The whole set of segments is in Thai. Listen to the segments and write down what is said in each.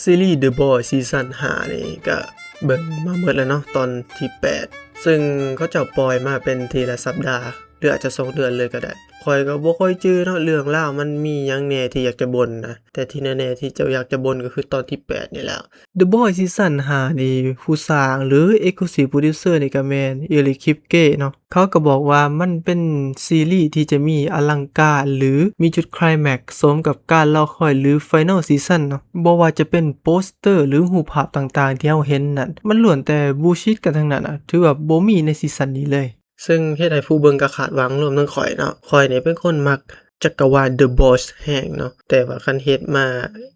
ซีรีส์ The Boys ซีซั่น5นี่ก็เบิ่งมาหมดแล้วเนาะตอนที่8ซึ่งเขาเจ้าปล่อยมาเป็นทีละสัปดาห์หรืออาจจะ2เดือนเลยก็ได้ข้อยก็บ่ค่อยจื้อเนาะเรื่องราวมันมีหยังแหน่ที่อยากจะบ่นนะแต่ที่แน่ๆที่เจ้าอยากจะบ่นก็คือตอนที่8นี่แหละ The Boys ซีซั่น5นี่ผู้สร้างหรือ Executive Producer นี่ก็แม่น Eric Kripke เนาะเขาก็บอกว่ามันเป็นซีรีส์ที่จะมีอลังการหรือมีจุดไคลแม็กซ์สมกับการรอคอยหรือ Final Season เนาะบ่ว่าจะเป็นโปสเตอร์หรือรูปภาพต่างๆที่เราเห็นนั่นมันล้วนแต่บูลชิตกันทั้งนั้นถือว่าบ่มีในซีซั่นนี้เลยซึ่งเฮ็ดให้ผู้เบิ่งก็คาดหวังรวมทั้งข้อยเนาะข้อยนี่เป็นคนมักจักรวาล The Boys แฮงเนาะแต่ว่าคันเฮ็ดมา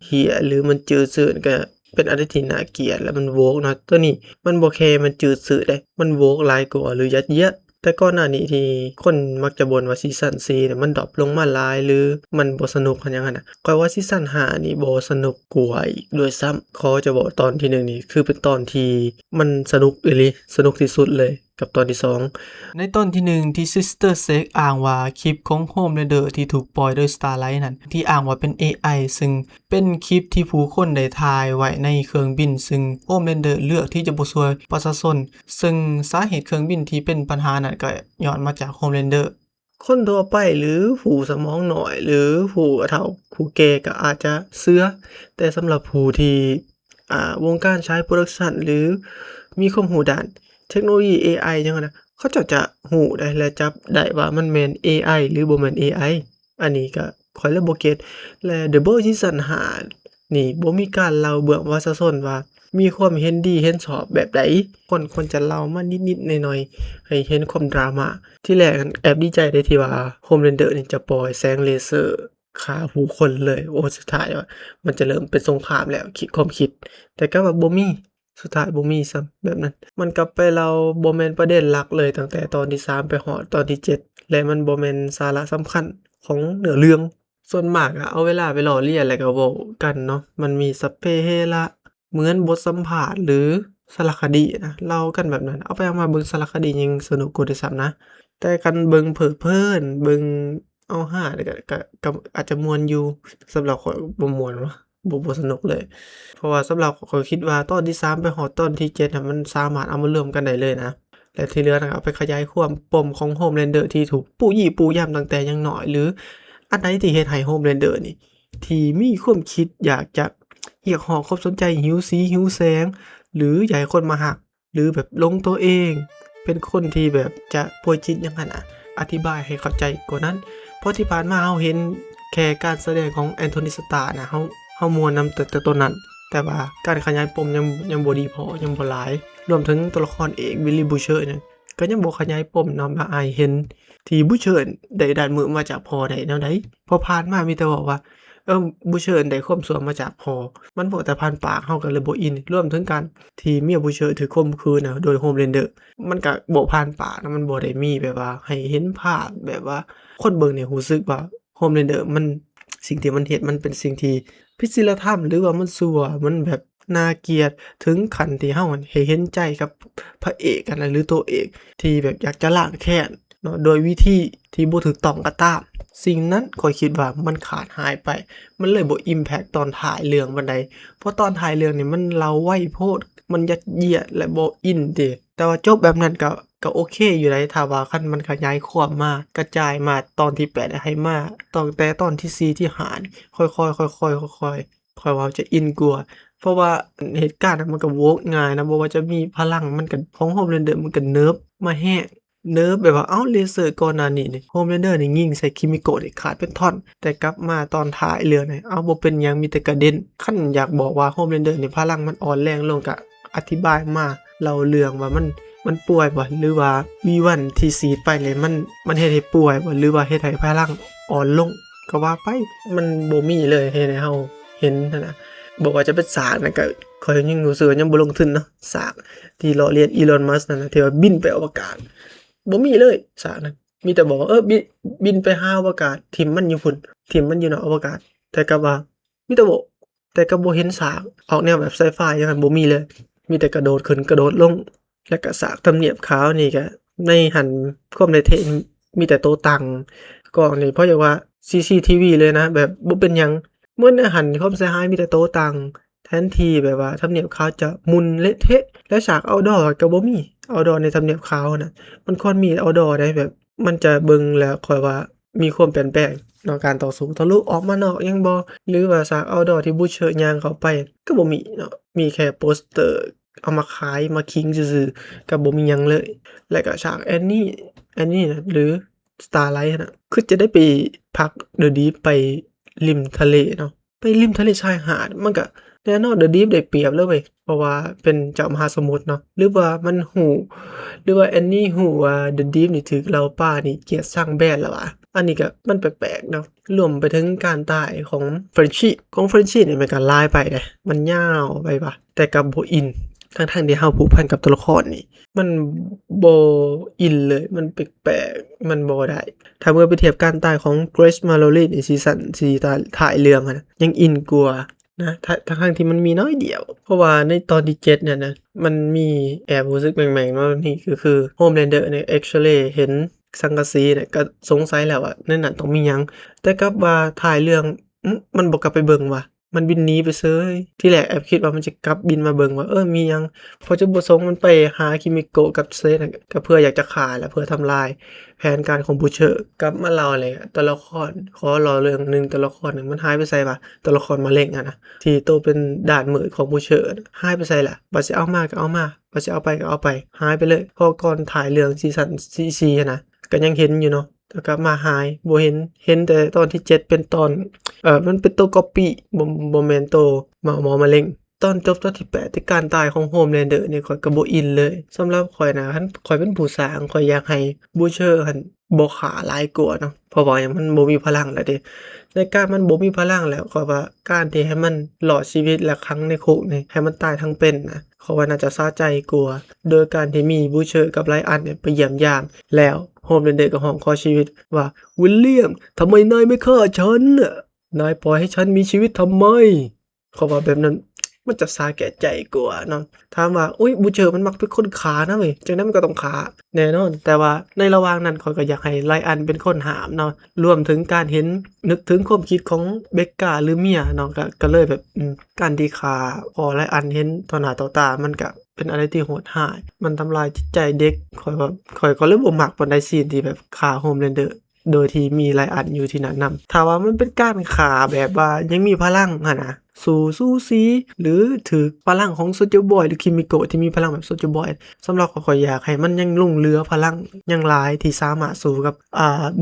เหี้ยหรือมันจืดชืดก็เป็นอะไรที่น่าเกลียดและมันโวกเนาะตัวนี้มันบ่แค่มันจืดชืดเด้มันโวกหลายกว่าหรือยัดเยียดแต่ก่อนหน้านี้ที่คนมักจะบ่นว่าซีซั่น4เนี่ยมันดร็อปลงมาหลายหรือมันบ่สนุกหั้นหยังหั่นน่ะข้อยว่าซีซั่น5นี่บ่สนุกกว่าอีกด้วยซ้ำขอจะบอกตอนที่1นี่คือเป็นตอนที่มันสนุกอีหลีสนุกที่สุดเลยกับตอนที่2ในตอนที่1ที่ Sister Sec อ้างว่าคลิปของ Homelander ที่ถูกปล่อยโดย Starlight นั้นที่อ้างว่าเป็น AI ซึ่งเป็นคลิปที่ผู้คนได้ถ่ายไว้ในเครื่องบินซึ่ง Homelander เลือกที่จะบ่ช่วยประชาชนซึ่งสาเหตุเครื่องบินที่เป็นปัญหานั้นก็ย้อนมาจาก Homelander คนทั่วไปหรือผู้สมองน้อยหรือผู้เฒ่าผู้แก่ก็อาจจะเชื่อแต่สำหรับผู้ที่วงการใช้ Production หรือมีความรู้ด้านเทคโนโลยี AI จังซั่นน่ะเขาเจ้าจะรู้ได้และจับได้ว่ามันแม่น AI หรือบ่แม่น AI อันนี้ก็ข้อยเลยบ่เก็ตและ The Boys ซีซั่น5นี่บ่มีการเล่าเบื้องประชาชนว่ามีความเห็นดีเห็นชอบแบบใดควรจะเล่ามานิดๆหน่อยๆให้เห็นความดราม่าที่แรกนั้นแอบดีใจได้ที่ว่า Homelander นี่จะปล่อยแสงเลเซอร์ฆ่าผู้คนเลยโอ้สุดท้ายว่ามันจะเริ่มเป็นสงครามแล้วความคิดแต่ก็ว่าบ่มีสุดท้ายบ่มีซ้ำแบบนั้นมันกลับไปเราบ่แม่นประเด็นหลักเลยตั้งแต่ตอนที่3ไปฮอดตอนที่7และมันบ่แม่นสาระสำคัญของเนื้อเรื่องส่วนมากเอาเวลาไปล้อเลียนแล้วก็เว้ากันเนาะมันมีสัพเพเหระเหมือนบทสัมภาษณ์หรือสารคดีนะเล่ากันแบบนั้นเอาไปเอามาเบิ่งสารคดียังสนุกกว่าด้วยซ้ำนะแต่คันเบิ่งเพิดเพลินเบิ่งเอาฮานี่ก็อาจจะม่วนอยู่สำหรับข้อยบ่ม่วนวะบ่สนุกเลยเพราะว่าสำหรับข้อยคิดว่าตอนที่3ไปฮอดตอนที่7น่ะมันสามารถเอามารวมกันได้เลยนะและที่เหลือน่ะเอาไปขยายความปมของ Homelander ที่ถูกปู้ยี่ปู้ยำตั้งแต่ยังน้อยหรืออันใดที่เฮ็ดให้ Homelander นี่ที่มีความคิดอยากจะเรียกร้องความสนใจหิวสีหิวแสงหรืออยากให้คนมารักหรือแบบหลงตัวเองเป็นคนที่แบบจะป่วยจิตจังซั่นน่ะอธิบายให้เข้าใจกว่านั้นเพราะที่ผ่านมาเราเห็นแค่การแสดงของ Anthony Starr น่ะเฮาม่วนนำแต่ต้นนั้นแต่ว่าการขยายปมยังบ่ดีพอยังบ่หลายรวมถึงตัวละครเอก Billy Butcher เนี่ยก็ยังบ่ขยายปมนำว่าอ้ายเห็นที่ Butcher ได้ดันมือมาจากพ่อได้แนวใดพอผ่านมามีแต่บอกว่าButcher ได้ความชั่วมาจากพ่อมันบอกแต่ผ่านปากเฮาก็เลยบ่อินรวมถึงการที่เมีย Butcher ถูกข่มขืนน่ะโดย Homelander มันก็บ่ผ่านปากนะมันบ่ได้มีแบบว่าให้เห็นภาพแบบว่าคนเบิ่งนี่รู้สึกว่า Homelander มันสิ่งที่มันเฮ็ดมันเป็นสิ่งที่ผิดศีลธรรมหรือว่ามันชั่วมันแบบน่าเกลียดถึงขั้นที่เฮาให้เห็นใจกับพระเอกอะนะหรือตัวเอกที่แบบอยากจะล้างแค้นเนาะโดยวิธีที่บ่ถูกต้องก็ตามสิ่งนั้นข้อยคิดว่ามันขาดหายไปมันเลยบ่อิมแพกตอนท้ายเรื่องปานใดเพราะตอนท้ายเรื่องนี่มันเล่าไวโพดมันยัดเยียดและบ่อินเดะแต่ว่าจบแบบนั้นก็โอเคอยู่ได้ถ้าว่าคันมันขยายความมากระจายมาตอนที่8ให้มาตั้งแต่ตอนที่4ที่5นี่ค่อยๆค่อยๆค่อยว่าจะอินกว่าเพราะว่าเหตุการณ์มันก็โวกง่ายนะบ่ว่าจะมีพลังมันก็ของ Homelander มันก็เนิร์ฟมาแฮงเนิร์ฟแบบว่าเลเซอร์ก่อนหน้านี้นี่ Homelander นี่ยิงใส่ Kimiko นี่ขาดเป็นท่อนแต่กลับมาตอนท้ายเรื่องนี่บ่เป็นหยังมีแต่กระเด็นคันอยากบอกว่า Homelander นี่พลังมันอ่อนแรงลงก็อธิบายมาเล่าเรื่องว่ามันป่วยบ่หรือว่าวีวันที่ฉีดไปนี่มันเฮ็ดให้ป่วยบ่หรือว่าเฮ็ดให้พลังอ่อนลงก็ว่าไปมันบ่มีเลยเฮ็ดให้เฮาเห็นนั่นน่ะบอกว่าจะเป็นสร้างนั่นก็ข้อยยังรู้สึกว่ายังบ่ลงทุนเนาะสร้างที่ล้อเลียน Elon Musk นั่นน่ะที่ว่าบินไปอวกาศบ่มีเลยสร้างนั้นมีแต่บอกว่าบินไปหาอวกาศทิ่มมันอยู่พุ่นทิ่มมันอยู่นอกอวกาศแต่ก็ว่ามีแต่บอกแต่ก็บ่เห็นสร้างออกแนวแบบไซไฟอย่างนั้นบ่มีเลยมีแต่กระโดดขึ้นกระโดดลงแล้วก็สร้างทำเนียบขาวนี่ก็ในหันความได้เทมีแต่โตตังกล้องนี่เพราะอย่างว่า CCTV เลยนะแบบบ่เป็นหยังเหมือนในหันความเสียหายมีแต่โตตัง แทนที่แบบว่าทำเนียบขาวจะมุนเละเทะและฉาก outdoor ก็บ่มี outdoor ในทำเนียบขาวน่ะมันควรมี outdoor ได้แบบมันจะเบิ่งแล้วข้อยว่ามีความเปลี่ยนแปลงเนาะการต่อสู้ทะลุออกมานอกยังบ่หรือว่าฉาก outdoor ที่ Butcher ย่างเข้าไปก็บ่มีเนาะมีแค่โปสเตอร์เอามาขายมาขิงซื่อๆก็บ่มีหยังเลยและก็ฉาก Annie น่ะหรือ Starlight น่ะคือจะได้ไปพัก The Deep ไปริมทะเลเนาะไปริมทะเลชายหาดมันก็แน่นอน The Deep ได้เปรียบเลยเว้ยเพราะว่าเป็นเจ้ามหาสมุทรเนาะหรือว่ามันฮู้หรือว่า Annie ฮู้ว่า The Deep นี่ถูกเหล่าป่านี่เกลียดชังแบนแล้ววะอันนี้ก็มันแปลกๆเนาะรวมไปถึงการตายของ Frenchie นี่มันก็หลายไปเดะมันยาวไปว่ะแต่ก็บ่อินทั้งๆที่เราผูกพันกับตัวละครนี่มันบ่อินเลยมันแปลกๆมันบ่ได้ถ้าเมื่อไปเทียบการตายของ Grace Mallory ในซีซั่น4ท้ายเรื่องอะนะยังอินกว่านะทั้งๆที่มันมีน้อยเดียวเพราะว่าในตอนที่7เนี่ยนะมันมีแอบรู้สึกแหม่งๆว่านี่ก็คือ Homelander เนี่ย Actually เห็นสังกะสีเนี่ยก็สงสัยแล้วว่าในนั้นต้องมีหยังแต่กลับว่าท้ายเรื่องมันบ่กลับไปเบิ่งว่ะมันบินหนีไปเฉยที่แรกแอบคิดว่ามันจะกลับบินมาเบิ่งว่ามีหยังพอจุดประสงค์มันไปหาคิมิโกะกับเซธก็เพื่ออยากจะฆ่าและเพื่อทำลายแผนการของ Butcher กลับมาเล่าเลยตัวละครขอเล่าเรื่องนึงตัวละครนึงมันหายไปไสวะตัวละครมะเร็งอะนะที่โตเป็นด้านมืดของ Butcher หายไปไสล่ะบ่สิเอามาก็เอามาบ่สิเอาไปก็เอาไปหายไปเลยพอก่อนถ่ายเรื่องซีซั่น4อะนะก็ยังเห็นอยู่เนาะแต่กลับมาหายบ่เห็นแต่ตอนที่7เป็นตอนมันเป็นตัวก๊อปปี้บ่แม่นตัวหมอมะเร็งตอนจบตอนที่8ที่การตายของ Homelander นี่ข้อยก็บ่อินเลยสำหรับข้อยนะคันข้อยเป็นผู้สร้างข้อยอยากให้ Butcher หั่นบ่ฆ่าหลายกว่าเนาะเพราะว่าหยังมันบ่มีพลังแล้วเด้ในการมันบ่มีพลังแล้วข้อยว่าการที่ให้มันรอดชีวิตและขังในคุกนี่ให้มันตายทั้งเป็นนะข้อยว่าน่าจะสะใจกว่าโดยการที่มี Butcher กับ Ryan เนี่ยไปเยี่ยมยามแล้วHomelander ก็ร้องขอชีวิตว่าวิลเลียมทำไมนายไม่ฆ่าฉันน่ะนายปล่อยให้ฉันมีชีวิตทำไมเขาว่าแบบนั้นมันจะสาแก่ใจกว่าเนาะถามว่าอุ๊ยบูเชอร์มันมักเป็นคนฆ่านะเว้ยจังนั้นมันก็ต้องฆ่าแน่นอนแต่ว่าในระหว่างนั้นเขาก็อยากให้ไลอันเป็นคนหามเนาะรวมถึงการเห็นนึกถึงความคิดของเบคก้าหรือเมียเนาะก็เลยแบบการที่ฆ่าพอไลอันเห็นต่อหน้าต่อตามันก็เป็นอะไรที่โหดร้ายมันทำลายจิตใจเด็กข้อยก็เลยบ่มักปานใดซีนที่แบบฆ่า Homelander โดยที่มีไลอันอยู่ที่นั่นนำถ้าว่ามันเป็นการฆ่าแบบว่ายังมีพลังอะนะสู้สีหรือถือพลังของ Soulja Boy หรือ Kimiko ที่มีพลังแบบ Soulja Boy สำหรับข้อยอยากให้มันยังหลงเหลือพลังยังหลายที่สามารถสู้กับ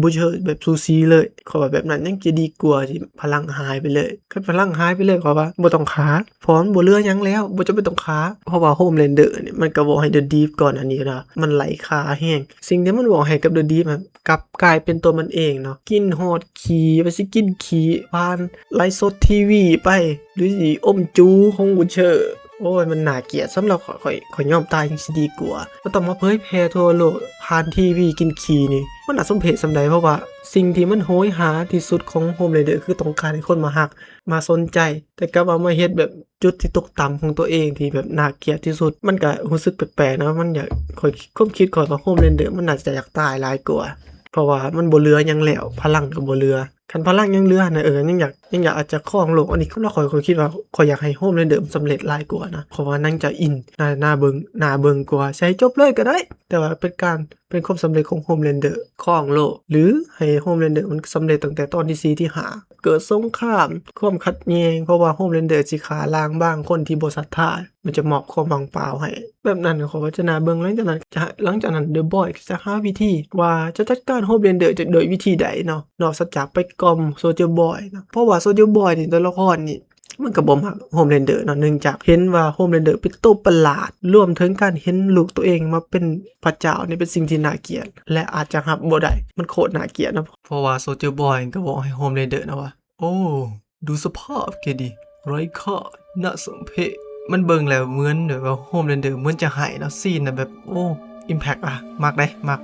Butcher แบบสู้สีเลยข้อยว่าแบบนั้นยังจะดีกว่าที่พลังหายไปเลยคันพลังหายไปเลยข้อยว่าบ่ต้องฆ่าเพราะมันบ่เหลือหยังแล้วบ่จำเป็นต้องฆ่าเพราะว่า Homelander เนี่ยมันก็บอกให้ The Deep ก่อนอันนี้นะมันไหลฆ่าแรงสิ่งที่มันบอกให้กับ The Deep อะกลับกลายเป็นตัวมันเองเนาะกินฮอดขี้ไปสิกินขี้ผ่านไลฟ์สดทีวีไปหรือสิอมจูของ Butcher โอ้ยมันน่าเกลียดสำหรับข้อยยอมตายจังสิดีกว่าบ่ต้องมาเผยแพร่ทั่วโลกผ่านทีวีกินขี้นี่มันน่าสมเพชส่ำใดเพราะว่าสิ่งที่มันโหยหาที่สุดของ Homelander คือต้องการให้คนมารักมาสนใจแต่กลับเอามาเฮ็ดแบบจุดที่ตกต่ำของตัวเองที่แบบน่าเกลียดที่สุดมันก็รู้สึกแปลกๆนะมันอยากความคิดข้อยว่า Homelander มันน่าจะอยากตายหลายกว่าเพราะว่ามันบ่เหลือหยังแล้วพลังก็บ่เหลือคันพลังยังเหลือน่ะยังอยากอาจจะครองโลกอันนี้คือข้อยคิดว่าข้อยอยากให้ Homelander สำเร็จหลายกว่านะเพราะว่านั่งจะอินน่าเบิ่งกว่าใช้จบเลยก็ได้แต่ว่าเป็นความสำเร็จของ Homelander ครองโลกหรือให้ Homelander มันสำเร็จตั้งแต่ตอนที่4ที่5เกิดสงครามความขัดแย้งเพราะว่า Homelander สิฆ่าล้างบางคนที่บ่ศรัทธามันจะมอบความว่างเปล่าให้แบบนั้นข้อยว่าจะน่าเบิ่งหลังจากนั้น The Boy จะหาวิธีว่าจะจัดการ Homelander จะโดยวิธีใดเนาะนอกจากไปกล่อม Soulja Boy เนาะเพราะว่า Soulja Boy นี่ตัวละครนี่มันก็บ่มัก Homelander เนาะเนื่องจากเห็นว่า Homelander เป็นตัวประหลาดรวมถึงการเห็นลูกตัวเองมาเป็นพระเจ้านี่เป็นสิ่งที่น่าเกลียดและอาจจะรับบ่ได้มันโคตรน่าเกลียดนะเพราะว่า Soulja Boy ก็บอกให้ Homelander นะว่าโอ้ดูสภาพแกดิไร้ค่าน่าสมเพชมันเบิ่งแล้วเหมือนแบบว่า Homelander เหมือนจะหายเนาะซีนน่ะแบบโอ้ Impact มักเด้มัก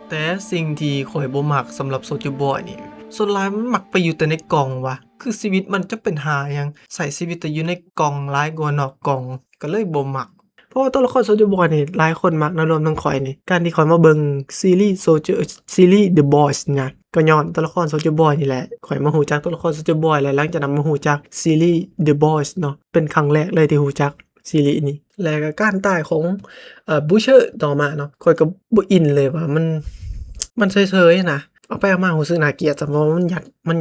แต่สิ่งที่ข้อยบ่มักสำหรับ Soulja Boy นี่ส่วนหลายมันมักไปอยู่แต่ในกล่องว่ะคือชีวิตมันจะเป็นหาหยังใช้ชีวิตแต่อยู่ในกล่องหลายกว่านอกกล่องก็เลยบ่มักเพราะว่าตัวละคร Soulja Boy นี่หลายคนมักนะรวมทั้งข้อยนี่การที่ข้อยมาเบิ่งซีรีส์ The Boys เนี่ย ก็ย้อนตัวละคร Soulja Boy นี่แหละข่อยมารู้จักตัวละคร Soulja Boy และหลังจากนั้นมารู้จักซีรีส์ The Boys เนาะเป็นครั้งแรกเลยที่รู้จักซีรีส์นี้แล้วก็การตายของButcher ต่อมาเนาะข่อยก็บ่อินเลยว่ามันเฉยๆนะเอาไปเอามารู้สึกน่าเกลียดจังว่ามัน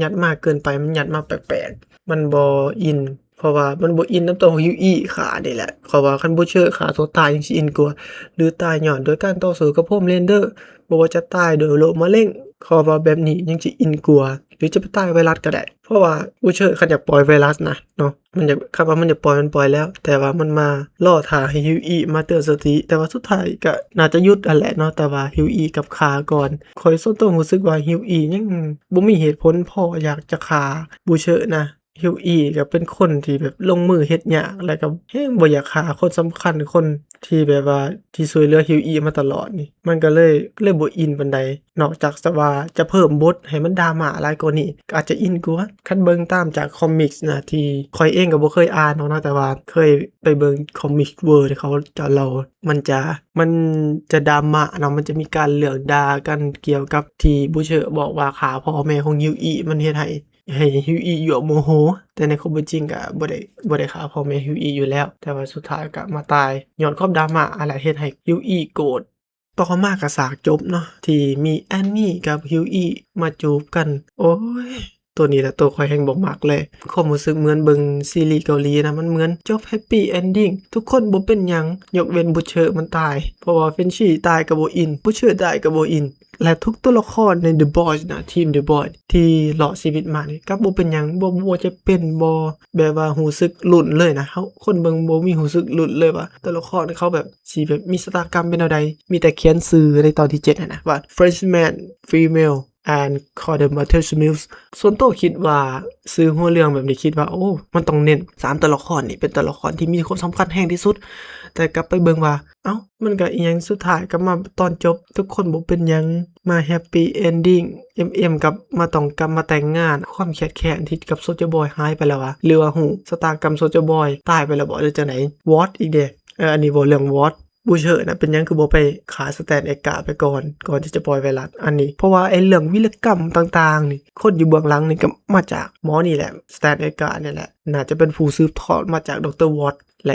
ยัดมากเกินไปมันยัดมาแปลกๆมันบ่อินเพราะว่ามันบ่อินนำตัวฮิวอี้ขานี่แหละเพราะว่าคัน Butcher ฆ่าตัวตายยังสิอินกว่าหรือตายย้อนโดยการต่อสู้กับ Homelander บ่ว่าจะตายโดยโรคมะเร็งเขาว่าแบบนี้ยังสิอินกว่าหรือจะไปตายไวรัสก็ได้เพราะว่า Butcher คันอยากปล่อยไวรัสนะเนาะมันอยากคันว่ามันอยากปล่อยมันปล่อยแล้วแต่ว่ามันมาล่อท่าให้ฮิวอี้มาเตือนสติแต่ว่าสุดท้ายก็น่าจะหยุดนั่นแหละเนาะแต่ว่าฮิวอี้กับฆ่าก่อนข้อยส่วนตัวรู้สึกว่าฮิวอี้ยังบ่มีเหตุผลพออยากจะฆ่า Butcher นะฮิวอี้ก็เป็นคนที่แบบลงมือเฮ็ดยากแล้วก็แฮงบ่อยากฆ่าคนสำคัญคนที่แบบว่าที่ช่วยเหลือฮิวอี้มาตลอดนี่มันก็เลยบ่อินปานใดนอกจากแต่ว่าจะเพิ่มบทให้มันดราม่าหลายกว่านี้ก็อาจจะอินกว่าคันเบิ่งตามจากคอมิกส์นะที่ข้อยเองก็บ่เคยอ่านเนาะแต่ว่าเคยไปเบิ่งคอมิกเวิร์ที่เขาจะเล่ามันจะดราม่าเนาะมันจะมีการเรื่องด่ากันเกี่ยวกับที่บูเชอร์บอกว่าฆ่าพ่อแม่ของฮิวอี้มันเฮ็ดให้ฮิวอี้หยวกโมโหแต่ในความเป็นจริงก็บ่ได้ฆ่าพ่อแม่ฮิวอี้อยู่แล้วแต่ว่าสุดท้ายก็มาตายย้อนความดราม่าอะไรเฮ็ดให้ฮิวอี้โกรธต่อมาก็ฉากจบเนาะที่มีแอนนี่กับฮิวอี้มาจูบกันโอ๊ยตัวนี้แหละตัวข้อยแฮ่งบ่มักเลยความรู้สึกเหมือนเบิ่งซีรีส์เกาหลีนะมันเหมือนจบแฮปปี้เอนดิงทุกคนบ่เป็นหยังยกเว้นบูเชอร์มันตายเพราะว่าเฟนชี่ตายก็บ่อินบูเชอร์ตายก็บ่อินและทุกตัวละครใน The Boys นะทีม The Boys ที่รอดชีวิตมานี่ก็บ่เป็นหยังบ่จะเป็นบ่แบบว่ารู้สึกลุ้นเลยนะเฮาคนเบิ่งบ่มีรู้สึกลุ้นเลยว่าตัวละครเขาแบบสิแบบมีชะตากรรมเป็นแนวใดมีแต่เขียนชื่อในตอนที่7นะว่า Freshman Female and call them Mother Smills ส่วนตัวคิดว่าซื้อหัวเรื่องแบบนี้คิดว่าโอ้มันต้องเน้น3ตัวละครนี่เป็นตัวละครที่มีความสำคัญแรงที่สุดแต่กลับไปเบิ่งว่าเอ้ามันก็อีหยังสุดท้ายก็มาตอนจบทุกคนบ่เป็นหยังมาแฮปปี้เอนดิงกับมาต้องกลับมาแต่งงานความเครียดแค้นที่กับ Soulja Boy หายไปแล้ววะหรือว่าหูชะตากรรม Soulja Boy ตายไปแล้วบ่หรือจังได๋ What อีกเด้อันนี้บ่เรื่อง Whatบูเชอร์นะเป็นหยังคือบ่ไปขาสแตนเอกาไปก่อนที่จะปล่อยไวรัสอันนี้เพราะว่าไอ้เรื่องวิรกรรมต่างๆนี่คนอยู่เบื้องหลังนี่ก็มาจากหมอนี่แหละสแตนเอกานี่แหละน่าจะเป็นผู้สืบทอดมาจากดรวอตและ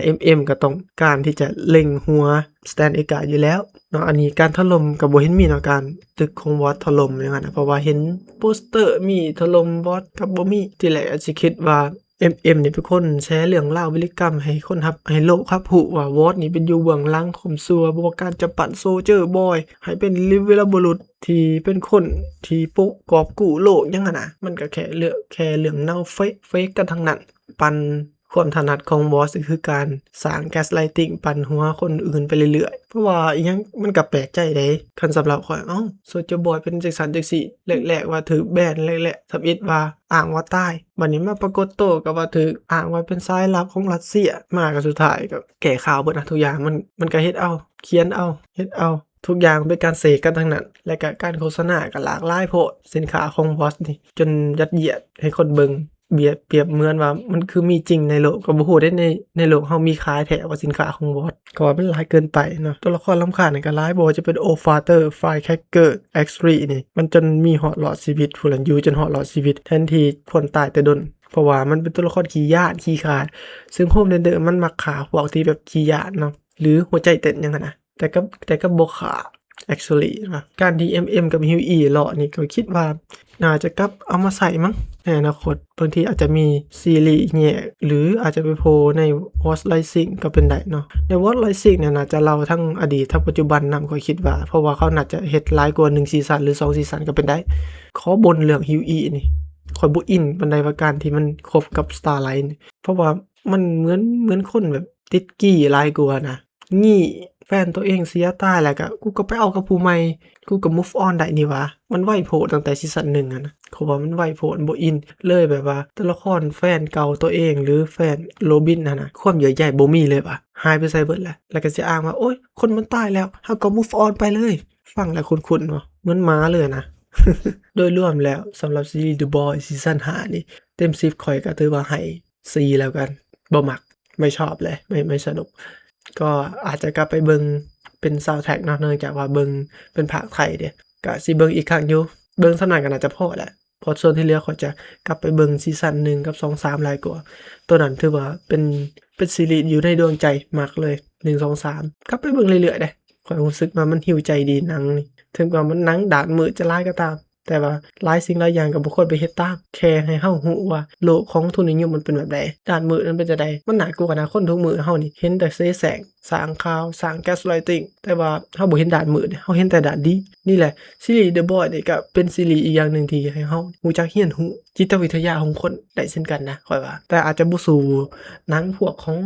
ก็ต้องการที่จะเล็งหัวสแตนเอกาอยู่แล้วเนาะอันนี้การถล่มก็บ่เห็นมีเนาะการตึกของวอตถล่มอย่างนั้นนะเพราะว่าเห็นโปสเตอร์มีถล่มวอตกับบ่มีที่แรกอาจสิคิดว่านี่เป็นคนแชร์เรื่องราววิรกรรมให้คนรับให้โลกรับรู้ว่าวอตนี่เป็นอยู่เบื้องหลังข่มซัวบ่ว่าการจะปั่นโซเจอร์บอยให้เป็นวีรบุรุษที่เป็นคนที่ปกกอบกู้โลกอย่างนั้นน่ะมันก็แค่เรื่องเน่าเฟกกันทั้งนั้นปั่นความถนัดของบอสก็คือการสร้าง gaslighting ปั่นหัวคนอื่นไปเรื่อยๆเพราะว่าอีหยังมันก็แปลกใจเด้คันสำหรับข้อยSoulja Boy เป็นจังซั่นจังซี่แรกๆว่าถูกแบนแรกๆทำอิฐว่าอ้างว่าตายบัดนี้มาปรากฏตัวก็ว่าถูกอ้างว่าเป็นสายลับของรัสเซียมาก็สุดท้ายก็แก้ข่าวเบิดนะทุกอย่างมันก็เฮ็ดเอาเขียนเอาเฮ็ดเอาทุกอย่างเป็นการเสกกันทั้งนั้นและก็การโฆษณาก็หลากหลายโพดสินค้าของบอสนี่จนยัดเยียดให้คนเบิ่งเปรียบเหมือนว่ามันคือมีจริงในโลกก็บ่ฮู้ได้ในโลกเฮามีขายแท้ว่าสินค้าของบอสก็ว่ามันหลายเกินไปเนาะตัวละครรำคาญนี่ก็หลายบ่ว่าจะเป็น Father Firecracker X3 นี่มันจนมีฮอดรอดชีวิตผู้นั้นอยู่จนฮอดรอดชีวิตแทนที่ควรตายแต่ดนเพราะว่ามันเป็นตัวละครขี้ย้านขี้ขลาดซึ่งHomelanderมันมักฆ่าพวกที่แบบขี้ย้านเนาะหรือหัวใจเต้นจังซั่นน่ะแต่ก็บ่ฆ่าactually นะการที่กับฮิวอีเลาะนี่ก็คิดว่าน่าจะกลับเอามาใส่มั้งในอนาคตบางทีอาจจะมีซีรีส์แยกหรืออาจจะไปโผล่ใน Watch Rising ก็เป็นได้เนาะใน Watch Rising เนี่ยน่าจะเล่าทั้งอดีตทั้งปัจจุบันนำก็คิดว่าเพราะว่าเขาน่าจะเฮ็ดหลายกว่า1ซีซั่นหรือ2ซีซั่นก็เป็นได้ขอบ่นเรื่องฮิวอีนี่ข่อยบ่อินปานใดว่าการที่มันคบกับ Starlight เพราะว่ามันเหมือนคนแบบติดกี้หลายกว่านะงี้แฟนตัวเองเสียตายแล้วกูก็ไปเอากับผู้ใหม่กูก็ move on ได้นี่วะมันไวโพดตั้งแต่ซีซั่น1อะนะเขาว่ามันไวโพดบ่อินเลยแบบว่าตัวละครแฟนเก่าตัวเองหรือแฟนโรบินน่ะความเยื่อใยบ่มีเลยว่ะหายไปไสเบิดแล้วก็สิอ้างว่าโอ๊ยคนมันตายแล้วเฮาก็ move on ไปเลยฟังแล้วคุ้นๆเนาะเหมือนม้าเลยนะ โดยรวมแล้วสำหรับซีรีส์ The Boys ซีซั่น5นี่เต็ม10ข้อยก็ถือว่าให้ C แล้วกันบ่มักไม่ชอบเลยไม่สนุกก็อาจจะกลับไปเบิ่งเป็นซาวนด์แทร็กเนาะเนื่องจากว่าเบิ่งเป็นภาคไทยเด้ก็สิเบิ่งอีกครั้งอยู่ เบิ่งสำนั้นก็น่าจะพอแหละเพราะส่วนที่เหลือข้อยจะกลับไปเบิ่งซีซั่น1กับ2 3หลายกว่าตัวนั้นถือว่าเป็นซีรีส์อยู่ในดวงใจมากเลย1 2 3กลับไปเบิ่งเรื่อยๆเดะข้อยรู้สึกว่ามันฮีลใจดีหนังนี่ถึงว่ามันหนังด้านมืดจะหลายก็ตามแต่ว่าหลายสิ่งหลายอย่างก็บ่ควรไปเฮ็ดตามแค่ให้เฮารู้ว่าโลกของทุนนิยมมันเป็นแบบใดด้านมืดมันเป็นจั่งใดมันน่ากลัวนะคนทุกมื้อเฮานี่เห็นแต่เสแสร้งสร้างข่าวสร้าง gaslighting แต่ว่าเฮาบ่เห็นด้านมืดเฮาเห็นแต่ด้านดีนี่แหละซีรีส์ The Boys นี่ก็เป็นซีรีส์อีกอย่างหนึ่งที่ให้เฮารู้จักเรียนรู้จิตวิทยาของคนได้เช่นกันนะข้อยว่าแต่อาจจะบ่สู้หนังพวกของ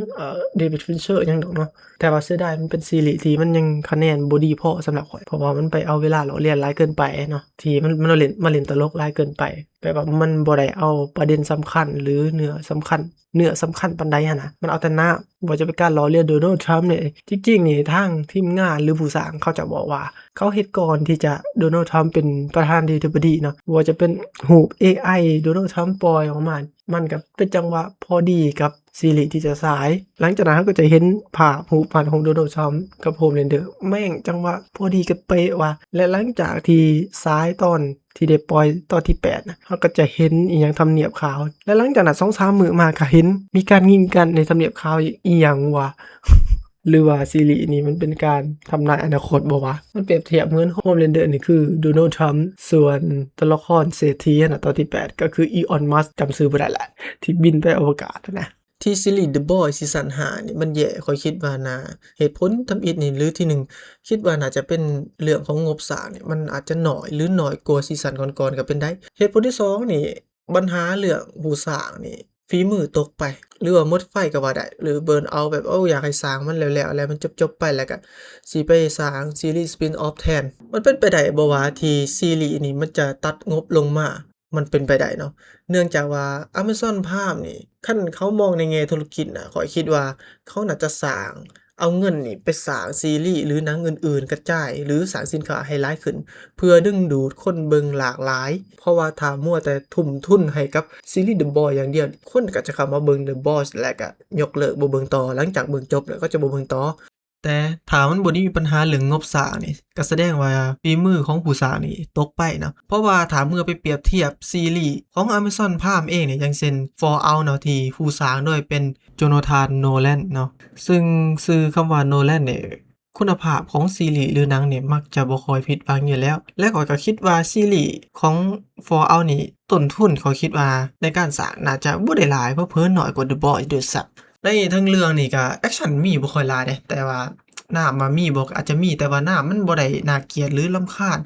David Fincher หยังดอกเนาะแต่ว่าเสียดายมันเป็นซีรีส์ที่มันยังคะแนนบ่ดีพอสำหรับข้อยเพราะว่ามันไปเอาเวลาเราเรียนหลายเกินไปเนาะที่มันมาเล่นตลกหลายเกินไปแบบว่ามันบ่ได้เอาประเด็นสำคัญหรือเนื้อสำคัญปานใดหั้นน่ะมันเอาแต่น้ำบ่จะเป็นการล้อเลียนโดนัลด์ทรัมป์นี่จริงๆนี่ทางทีมงานหรือผู้สร้างเขาจะบอกว่าเขาเฮ็ดก่อนที่จะโดนัลด์ทรัมป์เป็นประธานาธิบดีเนาะบ่ว่าจะเป็นรูป AI โดนัลด์ทรัมป์ปล่อยออกมามันก็เป็นจังหวะพอดีกับซีรีส์ที่จะฉายหลังจากนั้นเราก็จะเห็นภาพรูปปั้นของโดนัลด์ทรัมป์กับโฮมแลนเดอร์แม่งจังหวะพอดีกันเป๊ะว่ะและหลังจากที่ฉายตอนที่ได้ปล่อยตอนที่8นะเราก็จะเห็นอีหยังทำเนียบขาวและหลังจากนั้น 2-3 มื้อมาก็เห็นมีการยิงกันในทำเนียบขาวอีหยังวะ หรือว่าซีรีส์นี้มันเป็นการทำนายอนาคตบ่วะมันเปรียบเทียบเหมือน Homelander นี่คือโดนัลด์ทรัมป์ส่วนตัวละครเศรษฐีน่ะตอนที่8ก็คืออีออนมัสก์จำชื่อบ่ได้แล้วที่บินไปอวกาศนะที่ซีรีส์ The Boys ซีซั่น5นี่มันแย่ข้อยคิดว่าน่าเหตุผลทำอิฐนี่หรือที่1คิดว่าน่าจะเป็นเรื่องของงบสร้างนี่มันอาจจะน้อยหรือน้อยกว่าซีซั่นก่อนๆก็เป็นได้เหตุผลที่2นี่ปัญหาเรื่องผู้สร้างนี่ฝีมือตกไปหรือว่าหมดไฟก็ว่าได้หรือเบิร์นเอาต์แบบอยากให้สร้างมันแล้วๆแล้วมันจบๆไปแล้วก็สิไปสร้างซีรีส์ Spin-off แทนมันเป็นไปได้บ่ว่าที่ซีรีส์นี่มันจะตัดงบลงมามันเป็นไปได้เนาะเนื่องจากว่า Amazon Prime นี่คันเขามองในแง่ธุรกิจน่ะข้อยคิดว่าเขาน่าจะสร้างเอาเงินนี่ไปสร้างซีรีส์หรือหนังอื่นๆกระจายหรือสร้างสินค้าให้หลายขึ้นเพื่อดึงดูดคนเบิ่งหลากหลายเพราะว่าถ้ามัวแต่ทุ่มทุนให้กับซีรีส์ The Boys อย่างเดียวคนก็จะเข้ามาเบิ่ง The Boys แล้วก็ยกเลิกบ่เบิ่งต่อหลังจากเบิ่งจบแล้วก็จะบ่เบิ่งต่อแต่ถ้ามันบ่ได้มีปัญหาเรื่องงบสร้างนี่ก็แสดงว่าฝีมือของผู้สร้างนี่ตกไปเนาะเพราะว่าถ้าเมื่อไปเปรียบเทียบซีรีส์ของ Amazon Prime เองนี่อย่างเช่น Fallout เนาะที่ผู้สร้างโดยเป็น Jonathan Nolan เนาะซึ่งชื่อคำว่า Nolan นี่คุณภาพของซีรีส์หรือหนังนี่มักจะบ่ค่อยผิดหวังอยู่แล้วและข้อยก็คิดว่าซีรีส์ของ Fallout นี่ต้นทุนข้อยคิดว่าในการสร้างน่าจะบ่ได้หลายเผลอๆน้อยกว่า The Boys ด้วยซ้ำในทั้งเรื่องนี่ก็แอกชันมีบ่ค่อยหลายเดะแต่ว่าน้ำอะมีบ่ก็อาจจะมีแต่ว่าน้ำมันบ่ได้น่าเกลียดหรือรำคาญ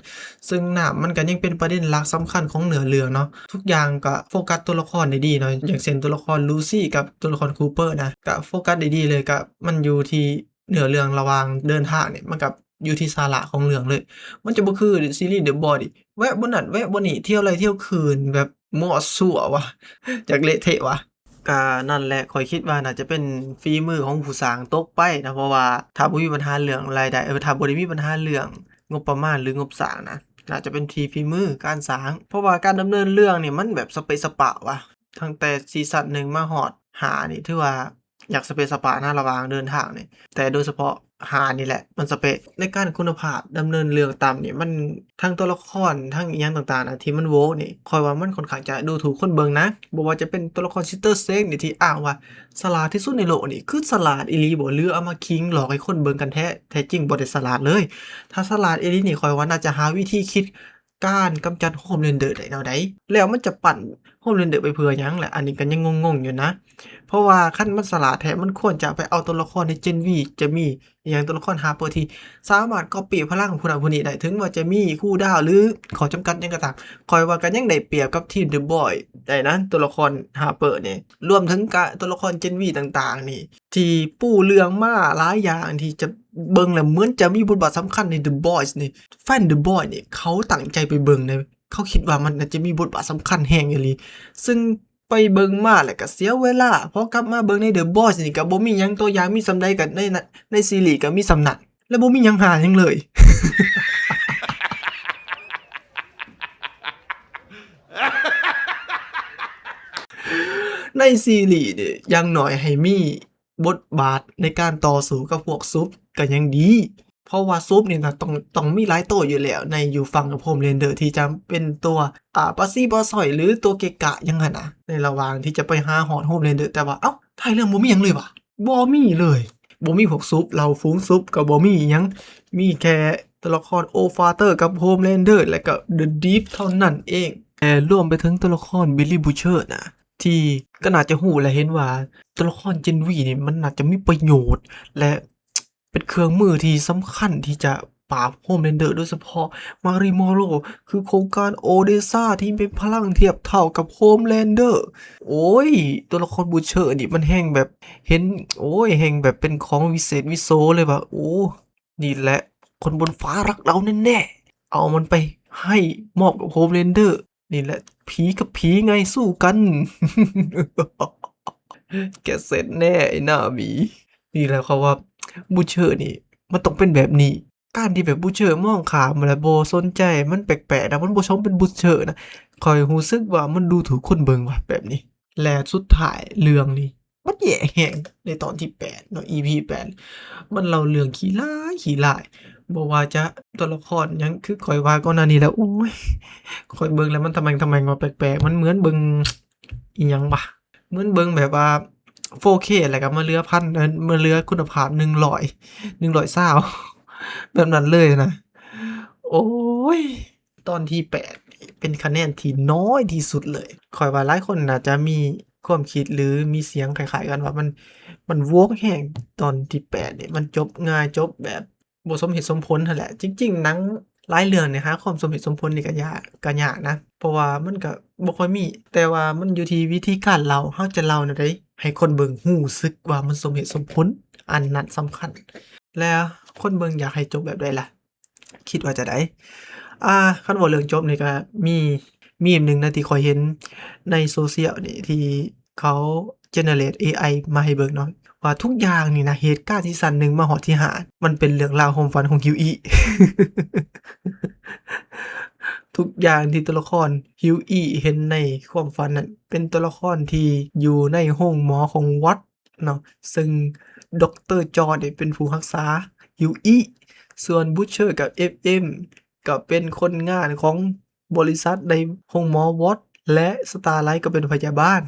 ซึ่งน้ำมันก็ยังเป็นประเด็นหลักสำคัญของเนื้อเรื่องเนาะทุกอย่างก็โฟกัสตัวละครได้ดีเนาะอย่างเช่นตัวละคร Lucy กับตัวละคร Cooper นะก็โฟกัสได้ดีเลยก็มันอยู่ที่เนื้อเรื่องระหว่างเดินทางนี่มันก็อยู่ที่สาระของเรื่องเลยมันจะบ่คือซีรีส์ The Boys นี่แวะบ่นั่นแวะบ่นี่เที่ยวไร่เที่ยวคืนแบบมั่วซั่วว่ะจักเละเทะว่ะ ก็นั่นแหละข้อยคิดว่าน่าจะเป็นฝีมือของผู้สร้างตกไปนะเพราะว่าถ้าบ่มีปัญหาเรื่องรายได้ถ้าบ่ได้มีปัญหาเรื่องงบประมาณหรืองบสร้างนะน่าจะเป็นที่ฝีมือการสร้างเพราะว่าการดำเนินเรื่องนี่มันแบบสเปะสปะว่ะตั้งแต่ซีซั่น1มาฮอด5นี่ถือว่าอยากสเปะสปะนะระหว่างเดินทางนี่แต่โดยเฉพาะ5นี่แหละมันสเปะในการคุณภาพดำเนินเรื่องตามนี่มันทั้งตัวละครทั้งอิหยังต่างๆน่ะที่มันโว้นี่ข้อยว่ามันค่อนข้างจะดูถูกคนเบิ่งนะบ่ว่าจะเป็นตัวละคร Sister Sledge นี่ที่อ้างว่าฉลาดที่สุดในโลกนี่คือฉลาดอีหลีบ่หรือเอามาขิงหลอกให้คนเบิ่งกันแท้จริงบ่ได้ฉลาดเลยถ้าฉลาดอีหลีนี่ข้อยว่าน่าจะหาวิธีคิดการกำจัด Homelander ได้แนวใดแล้วมันจะปั่น Homelander ไปเพื่อหยังแหละอันนี้ก็ยังงงๆอยู่นะเพราะว่าคันมันฉลาดแท้มันควรจะไปเอาตัวละครใน Gen V จะมีอิหยังตัวละคร Harper ที่สามารถก๊อบปี้พลังผู้นั้นผู้นี้ได้ถึงว่าจะมีคูลดาวน์หรือข้อจำกัดหยังก็ตามข้อยว่าก็ยังได้เปรียบกับทีม The Boys ได้นะตัวละคร Harper นี่รวมถึงตัวละคร Gen V ต่างๆนี่ที่ปูเรื่องมาหลายอย่างที่จะเบิ่งแล้วเหมือนจะมีบทบาทสำคัญใน The Boys นี่แฟน The Boys นี่เขาตั้งใจไปเบิ่งเลยเขาคิดว่ามันน่าจะมีบทบาทสำคัญแรงอีหลีซึ่งไปเบิ่งมาแล้วก็เสียเวลาพอกลับมาเบิ่งใน The Boys นี่ก็บ่มีหยังตัวอย่างมีส่ำใดก็ในซีรีส์ก็มีส่ำนั้นและบ่มีหยังหาหยังเลย ในซีรีส์นี่อย่างน้อยให้มีบทบาทในการต่อสู้กับพวกซุปก็ยังดี เพราะว่าซุปนี่นะต้องมีหลายตัวอยู่แล้วในอยู่ฝั่งกับโฮมเลนเดอร์ที่จะเป็นตัวปาซี่บอสอยหรือตัวเกะกะยังไงนะในระหว่างที่จะไปหาหอนโฮมเลนเดอร์แต่ว่าเอ้าท้ายเรื่องบ่มีหยังเลยวะบ่มีเลยบ่มีพวกซุปเราฟุ้งซุปกับบ่มีหยังมีแค่ตัวละครโอฟาเตอร์กับโฮมเลนเดอร์และก็เดอะดีฟเท่านั้นเองรวมไปถึงตัวละครบิลลี่บูเชอร์นะที่ก็น่าจะหูและเห็นว่าตัวละครเจนวีนี่มันน่าจะมีประโยชน์และเป็นเครื่องมือที่สำคัญที่จะปราบโฮมเลนเดอร์โดยเฉพาะมาริโมโรคือโครงการโอเดซ่าที่เป็นพลังเทียบเท่ากับโฮมเลนเดอร์โอ้ยตัวละครบูเชอร์นี่มันแห่งแบบเห็นโอ้ยแห่งแบบเป็นของวิเศษวิโสเลยว่าโอ้นี่แหละคนบนฟ้ารักเราแน่ๆเอามันไปให้มอบกับโฮมเลนเดอร์นี่แหละผีกับผีไงสู้กัน แกเสร็จแน่ไอ้หน้าหมีนี่แหละเขาว่าบูเชอร์นี่มันต้องเป็นแบบนี้การที่แบบบูเชอร์มองข้ามและบ่สนใจมันแปลกๆนะมันบ่ชมเป็นบูเชอร์นะข้อยรู้สึกว่ามันดูถูกคนเบิ่งว่ะแบบนี้และสุดท้ายเรื่องนี้มันแย่แฮงในตอนที่8เนาะ EP 8มันเล่าเรื่องขี้ร้ายบ่ว่าจะตัวละครหยังคือข้อยว่าก่อนหน้านี้แล้วโอ้ยข้อยเบิ่งแล้วมันทำไมว่าแปลกๆมันเหมือนเบิ่งอิหยังวะ เหมือนเบิ่งแบบว่า 4K แล้วก็มาเหลือพันมาเหลือคุณภาพ100 แบบนั้นเลยนะ โอ้ย ตอนที่8นี่เป็นคะแนนที่น้อยที่สุดเลยข้อยว่าหลายคนน่าจะมีความคิดหรือมีเสียงคล้ายๆกันว่ามันโวกแรงตอนที่8นี่มันจบง่ายจบแบบบ่สมเหตุสมผลนั่นแหละ จริงๆหนังหลายเรื่องเนี่ยหาความสมเหตุสมผลนี่ก็ยากนะ เพราะว่ามันก็บ่ค่อยมี แต่ว่ามันอยู่ที่วิธีการเล่าเราจะเล่าแนวใดให้คนเบิ่งรู้สึกว่ามันสมเหตุสมผลอันนั้นสำคัญ แล้วคนเบิ่งอยากให้จบแบบใดล่ะ คิดว่าจะได้คันเว้าเรื่องจบนี่ก็มีมีมหนึ่งนะที่ข้อยเห็นในโซเชียลนี่ที่เขา generate เอไอมาให้เบิ่งเนาะว่าทุกอย่างนี่นะเหตุการณ์ซีซั่น1มาฮอดที่5มันเป็นเรื่องราวความฝันของ Hughie ทุกอย่างที่ตัวละคร Hughie เห็นในความฝันนั้นเป็นตัวละครที่อยู่ในโรงหมอของวัดเนาะซึ่งดร. จอร์จนี่เป็นผู้รักษา Hughie ส่วน Butcher กับ FM ก็เป็นคนงานของบริษัทในโรงหมอวัดและ Starlight ก็เป็นพยาบาล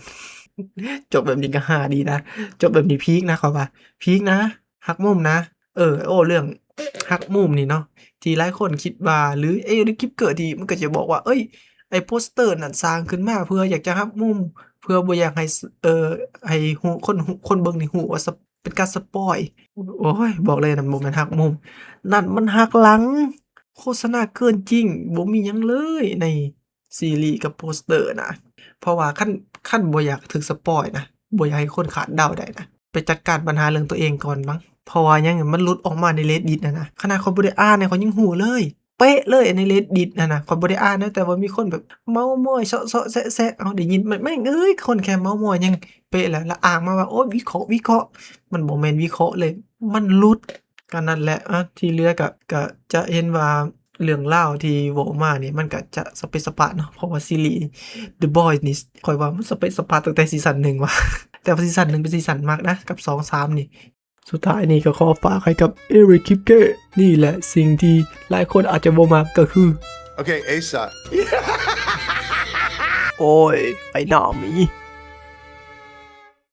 จบแบบนี้ก็ฮาดีนะ จบแบบนี้พีกนะข้อยว่าพีกนะหักมุมนะโอ้เรื่องหักมุมนี่เนาะที่หลายคนคิดว่าหรือในคลิปเกิดที่มันก็จะบอกว่าเฮ้ยไอ้โปสเตอร์นั่นสร้างขึ้นมาเพื่ออยากจะหักมุมเพื่อบ่อยากให้ให้ฮู้คนเบิ่งนี่ฮู้ว่าเป็นการสปอยล์โอ๊ยบอกเลยนั่นบ่แม่นหักมุมนั่นมันหักหลังโฆษณาเกินจริงบ่มีหยังเลยในซีรีส์กับโปสเตอร์น่ะ เพราะว่าคันบ่อยากถูกสปอยล์นะบ่อยากให้คนคาดเดาได้นะไปจัดการปัญหาเรื่องตัวเองก่อนมั้งเพราะว่าหยังมันหลุดออกมาใน Reddit น่ะนะขนาดข้อยบ่ได้อ่านเนี่ยข้อยยังรู้เลยเป๊ะเลยใน Reddit นั่นน่ะข้อยบ่ได้อ่านนะแต่ว่ามีคนแบบเม้าท์มอยเซาะๆแซะๆอ้าวได้ยินแม่งเอ้ยคนแค่เม้าท์มอยยังเป๊ะแล้วอ้างมาว่าโอ๊ยวิเคราะห์มันบ่แม่นวิเคราะห์เลยมันหลุดก็นั่นแหละที่เหลือก็จะเห็นว่าเรื่องราวที่เว้ามานี่มันก็จะสเปะสปะเนาะเพราะว่าซีรีส์ The Boys นี่ข้อยว่ามันสเปะสปะตั้งแต่ซีซั่น1ว่ะ แต่ว่าซีซั่น1เป็นซีซั่นมักนะกับ2 3นี่สุดท้ายนี่ก็ขอฝากให้กับ Eric Kripke นี่แหละสิ่งที่หลายคนอาจจะบ่มักก็คือ Okay, ASAP. โอ้ยไอ้หน้าหมี